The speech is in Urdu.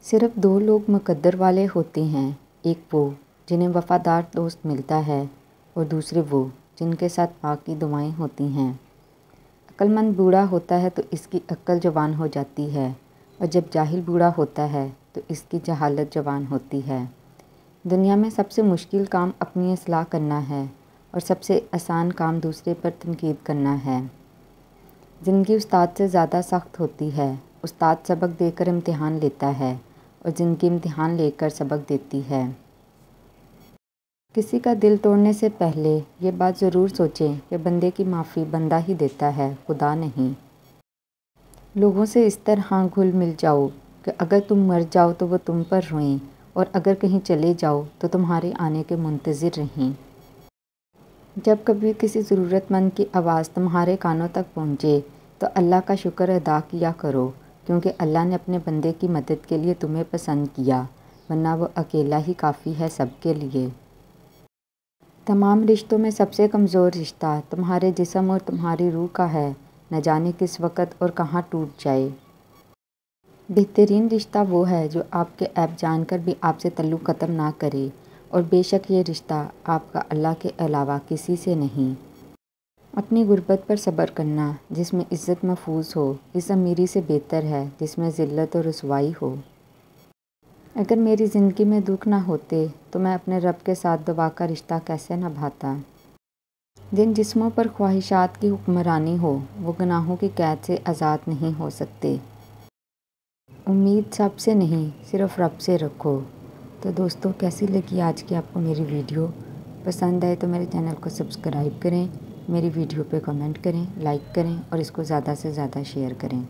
صرف دو لوگ مقدر والے ہوتے ہیں، ایک وہ جنہیں وفادار دوست ملتا ہے اور دوسرے وہ جن کے ساتھ پاک کی دعائیں ہوتی ہیں۔ عقل مند بوڑھا ہوتا ہے تو اس کی عقل جوان ہو جاتی ہے، اور جب جاہل بوڑھا ہوتا ہے تو اس کی جہالت جوان ہوتی ہے۔ دنیا میں سب سے مشکل کام اپنی اصلاح کرنا ہے اور سب سے آسان کام دوسرے پر تنقید کرنا ہے۔ زندگی استاد سے زیادہ سخت ہوتی ہے۔ استاد سبق دے کر امتحان لیتا ہے اور زندگی امتحان لے کر سبق دیتی ہے۔ کسی کا دل توڑنے سے پہلے یہ بات ضرور سوچیں کہ بندے کی معافی بندہ ہی دیتا ہے، خدا نہیں۔ لوگوں سے اس طرح گھل مل جاؤ کہ اگر تم مر جاؤ تو وہ تم پر روئیں، اور اگر کہیں چلے جاؤ تو تمہارے آنے کے منتظر رہیں۔ جب کبھی کسی ضرورت مند کی آواز تمہارے کانوں تک پہنچے تو اللہ کا شکر ادا کیا کرو، کیونکہ اللہ نے اپنے بندے کی مدد کے لیے تمہیں پسند کیا، ورنہ وہ اکیلا ہی کافی ہے سب کے لیے۔ تمام رشتوں میں سب سے کمزور رشتہ تمہارے جسم اور تمہاری روح کا ہے، نہ جانے کس وقت اور کہاں ٹوٹ جائے۔ بہترین رشتہ وہ ہے جو آپ کے عیب جان کر بھی آپ سے تعلق ختم نہ کرے، اور بے شک یہ رشتہ آپ کا اللہ کے علاوہ کسی سے نہیں۔ اپنی غربت پر صبر کرنا جس میں عزت محفوظ ہو، اس امیری سے بہتر ہے جس میں ذلت اور رسوائی ہو۔ اگر میری زندگی میں دکھ نہ ہوتے تو میں اپنے رب کے ساتھ دعا کا رشتہ کیسے نبھاتا۔ جن جسموں پر خواہشات کی حکمرانی ہو وہ گناہوں کی قید سے آزاد نہیں ہو سکتے۔ امید سب سے نہیں، صرف رب سے رکھو۔ تو دوستو، کیسی لگی آج کی آپ کو میری ویڈیو؟ پسند آئے تو میرے چینل کو سبسکرائب کریں، میری ویڈیو پہ کمنٹ کریں، لائک کریں اور اس کو زیادہ سے زیادہ شیئر کریں۔